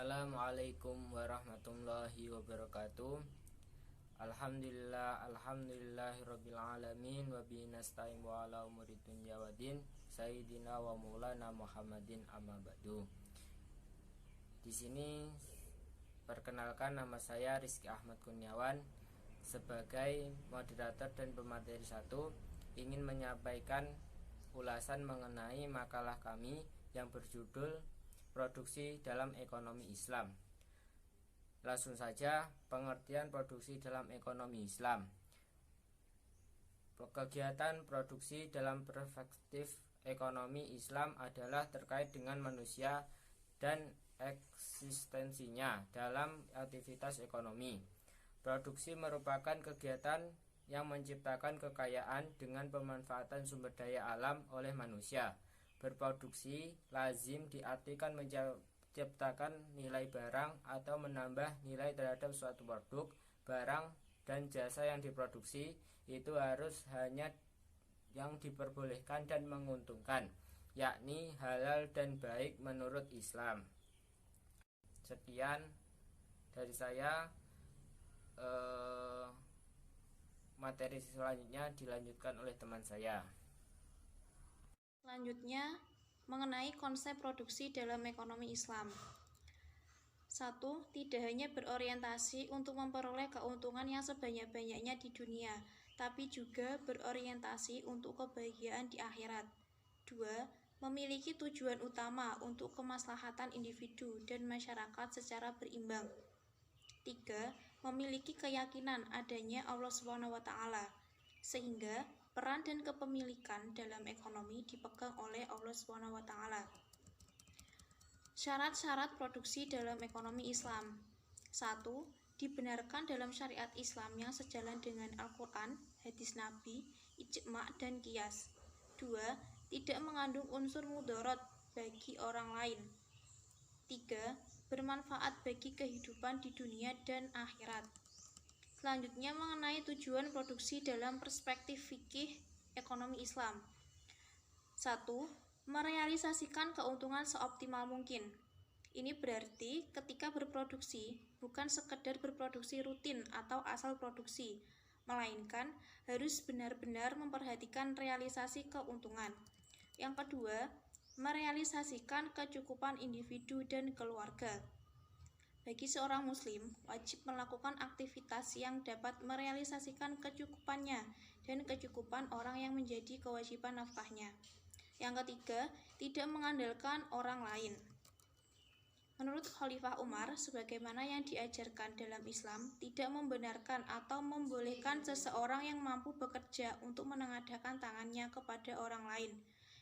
Assalamualaikum warahmatullahi wabarakatuh. Alhamdulillahirabbil alamin wa bihi nasta'in wa ala umuri dunya waddin sayyidina wa maulana Muhammadin amma ba'du. Di sini perkenalkan, nama saya Rizky Ahmad Kurniawan sebagai moderator dan pemateri 1, ingin menyampaikan ulasan mengenai makalah kami yang berjudul Produksi dalam Ekonomi Islam. Langsung saja, pengertian produksi dalam ekonomi Islam. Kegiatan produksi dalam perspektif ekonomi Islam adalah terkait dengan manusia dan eksistensinya dalam aktivitas ekonomi. Produksi merupakan kegiatan yang menciptakan kekayaan dengan pemanfaatan sumber daya alam oleh manusia. Berproduksi lazim diartikan menciptakan nilai barang atau menambah nilai terhadap suatu produk, barang, dan jasa yang diproduksi. Itu harus hanya yang diperbolehkan dan menguntungkan, yakni halal dan baik menurut Islam. Sekian dari saya. Materi selanjutnya dilanjutkan oleh teman saya. Selanjutnya, mengenai konsep produksi dalam ekonomi Islam. 1. Tidak hanya berorientasi untuk memperoleh keuntungan yang sebanyak-banyaknya di dunia, tapi juga berorientasi untuk kebahagiaan di akhirat. 2. Memiliki tujuan utama untuk kemaslahatan individu dan masyarakat secara berimbang. 3. Memiliki keyakinan adanya Allah SWT, sehingga peran dan kepemilikan dalam ekonomi dipegang oleh Allah SWT. Syarat-syarat produksi dalam ekonomi Islam. 1. Dibenarkan dalam syariat Islam yang sejalan dengan Al-Quran, hadis Nabi, ijma' dan qiyas. 2. Tidak mengandung unsur mudorot bagi orang lain. 3. Bermanfaat bagi kehidupan di dunia dan akhirat. Selanjutnya, mengenai tujuan produksi dalam perspektif fikih ekonomi Islam. 1. Merealisasikan keuntungan seoptimal mungkin. Ini berarti ketika berproduksi bukan sekedar berproduksi rutin atau asal produksi, melainkan harus benar-benar memperhatikan realisasi keuntungan. Yang kedua, merealisasikan kecukupan individu dan keluarga. Bagi seorang muslim, wajib melakukan aktivitas yang dapat merealisasikan kecukupannya dan kecukupan orang yang menjadi kewajiban nafkahnya. Yang ketiga, tidak mengandalkan orang lain. Menurut Khalifah Umar, sebagaimana yang diajarkan dalam Islam, tidak membenarkan atau membolehkan seseorang yang mampu bekerja untuk menengadahkan tangannya kepada orang lain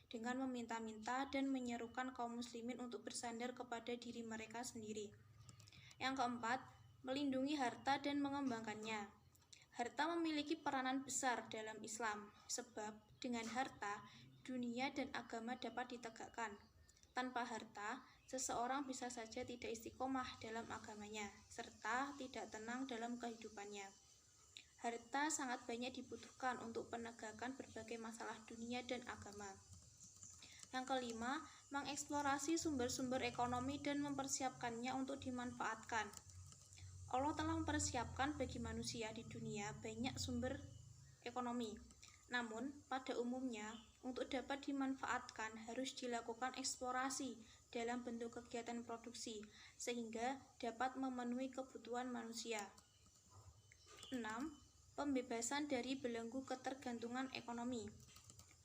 dengan meminta-minta dan menyerukan kaum muslimin untuk bersandar kepada diri mereka sendiri. Yang keempat, melindungi harta dan mengembangkannya. Harta memiliki peranan besar dalam Islam, sebab dengan harta, dunia dan agama dapat ditegakkan. Tanpa harta, seseorang bisa saja tidak istiqomah dalam agamanya, serta tidak tenang dalam kehidupannya. Harta sangat banyak dibutuhkan untuk penegakan berbagai masalah dunia dan agama. Yang kelima, mengeksplorasi sumber-sumber ekonomi dan mempersiapkannya untuk dimanfaatkan. Allah telah mempersiapkan bagi manusia di dunia banyak sumber ekonomi. Namun, pada umumnya, untuk dapat dimanfaatkan harus dilakukan eksplorasi dalam bentuk kegiatan produksi, sehingga dapat memenuhi kebutuhan manusia. 6. Pembebasan dari belenggu ketergantungan ekonomi.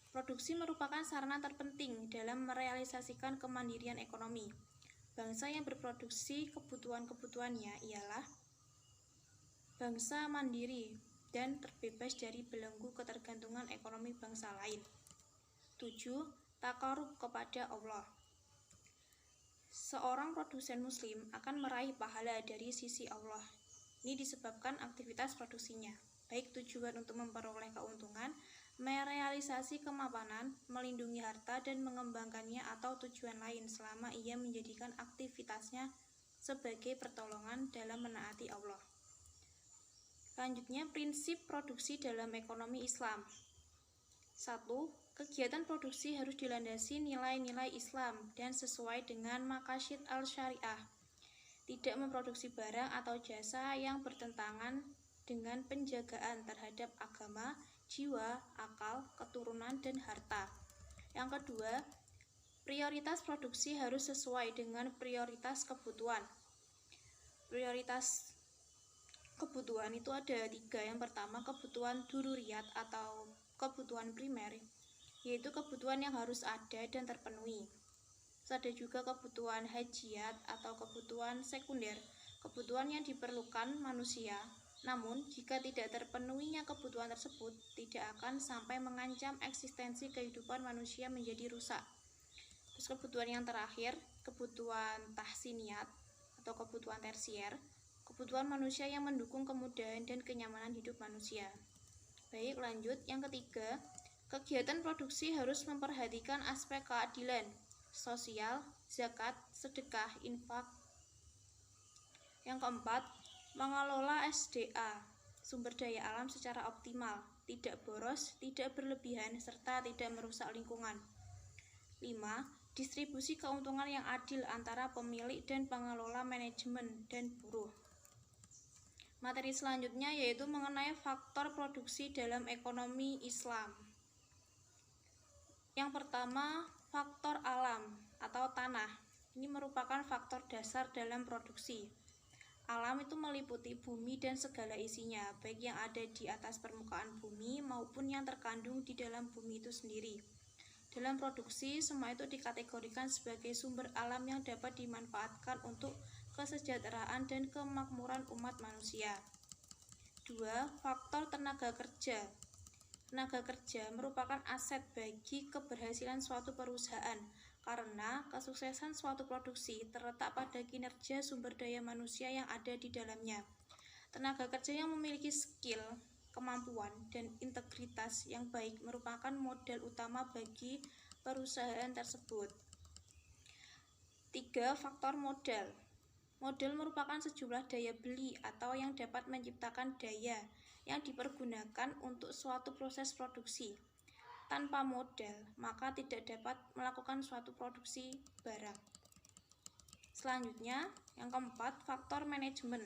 Produksi merupakan sarana terpenting dalam merealisasikan kemandirian ekonomi. Bangsa yang berproduksi kebutuhan-kebutuhannya ialah bangsa mandiri dan terbebas dari belenggu ketergantungan ekonomi bangsa lain. 7. Takarub kepada Allah. Seorang produsen muslim akan meraih pahala dari sisi Allah. Ini disebabkan aktivitas produksinya, baik tujuan untuk memperoleh keuntungan, merealisasi kemapanan, melindungi harta, dan mengembangkannya, atau tujuan lain selama ia menjadikan aktivitasnya sebagai pertolongan dalam menaati Allah. Selanjutnya, prinsip produksi dalam ekonomi Islam. 1. Kegiatan produksi harus dilandasi nilai-nilai Islam dan sesuai dengan maqasid al-syariah. tidak memproduksi barang atau jasa yang bertentangan dengan penjagaan terhadap agama, jiwa, akal, keturunan, dan harta. Yang kedua, prioritas produksi harus sesuai dengan prioritas kebutuhan. Prioritas kebutuhan itu ada 3. Yang pertama, kebutuhan dururiyat atau kebutuhan primer, yaitu kebutuhan yang harus ada dan terpenuhi. Terus ada juga kebutuhan hajiyat atau kebutuhan sekunder, kebutuhan yang diperlukan manusia. Namun, jika tidak terpenuhinya kebutuhan tersebut, tidak akan sampai mengancam eksistensi kehidupan manusia menjadi rusak. Terus kebutuhan yang terakhir, kebutuhan tahsiniyat atau kebutuhan tersier, kebutuhan manusia yang mendukung kemudahan dan kenyamanan hidup manusia. Baik, lanjut. Yang ketiga, kegiatan produksi harus memperhatikan aspek keadilan sosial, zakat, sedekah, infak. Yang keempat, mengelola SDA, sumber daya alam secara optimal, tidak boros, tidak berlebihan, serta tidak merusak lingkungan. 5. Distribusi keuntungan yang adil antara pemilik dan pengelola manajemen dan buruh. Materi selanjutnya yaitu mengenai faktor produksi dalam ekonomi Islam. Yang pertama, faktor alam atau tanah. Ini merupakan faktor dasar dalam produksi. Alam itu meliputi bumi dan segala isinya, baik yang ada di atas permukaan bumi maupun yang terkandung di dalam bumi itu sendiri. Dalam produksi, semua itu dikategorikan sebagai sumber alam yang dapat dimanfaatkan untuk kesejahteraan dan kemakmuran umat manusia. 2. Faktor tenaga kerja. Tenaga kerja merupakan aset bagi keberhasilan suatu perusahaan, karena kesuksesan suatu produksi terletak pada kinerja sumber daya manusia yang ada di dalamnya. Tenaga kerja yang memiliki skill, kemampuan, dan integritas yang baik merupakan modal utama bagi perusahaan tersebut. 3. Faktor modal. Modal merupakan sejumlah daya beli atau yang dapat menciptakan daya yang dipergunakan untuk suatu proses produksi. Tanpa modal, maka tidak dapat melakukan suatu produksi barang. Selanjutnya, yang keempat, faktor manajemen.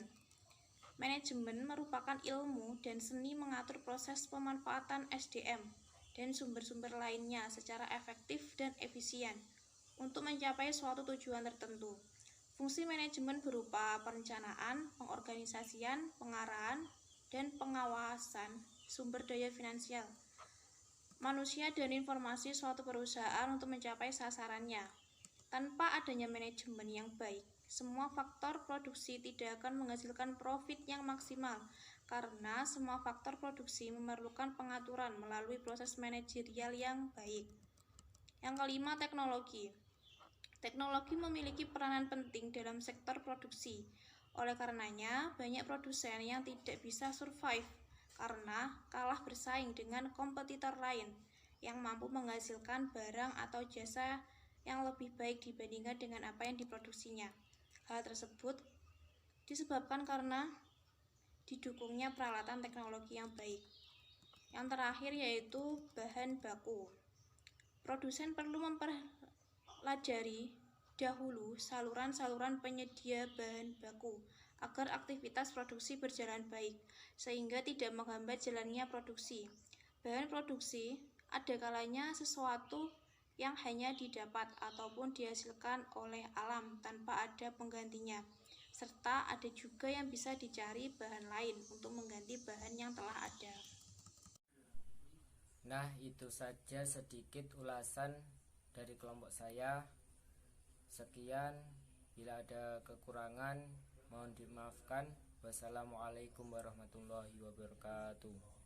Manajemen merupakan ilmu dan seni mengatur proses pemanfaatan SDM dan sumber-sumber lainnya secara efektif dan efisien untuk mencapai suatu tujuan tertentu. Fungsi manajemen berupa perencanaan, pengorganisasian, pengarahan, dan pengawasan sumber daya finansial, manusia, dan informasi suatu perusahaan untuk mencapai sasarannya. Tanpa adanya manajemen yang baik, semua faktor produksi tidak akan menghasilkan profit yang maksimal, karena semua faktor produksi memerlukan pengaturan melalui proses manajerial yang baik. Yang kelima, teknologi. Teknologi memiliki peranan penting dalam sektor produksi. Oleh karenanya, banyak produsen yang tidak bisa survive karena kalah bersaing dengan kompetitor lain yang mampu menghasilkan barang atau jasa yang lebih baik dibandingkan dengan apa yang diproduksinya. Hal tersebut disebabkan karena didukungnya peralatan teknologi yang baik. Yang terakhir yaitu bahan baku. Produsen perlu mempelajari dahulu saluran-saluran penyedia bahan baku agar aktivitas produksi berjalan baik, sehingga tidak menghambat jalannya produksi. Bahan produksi ada kalanya sesuatu yang hanya didapat ataupun dihasilkan oleh alam tanpa ada penggantinya, serta ada juga yang bisa dicari bahan lain untuk mengganti bahan yang telah ada. Nah, itu saja sedikit ulasan dari kelompok saya. Sekian, bila ada kekurangan mohon dimaafkan. Wassalamualaikum warahmatullahi wabarakatuh.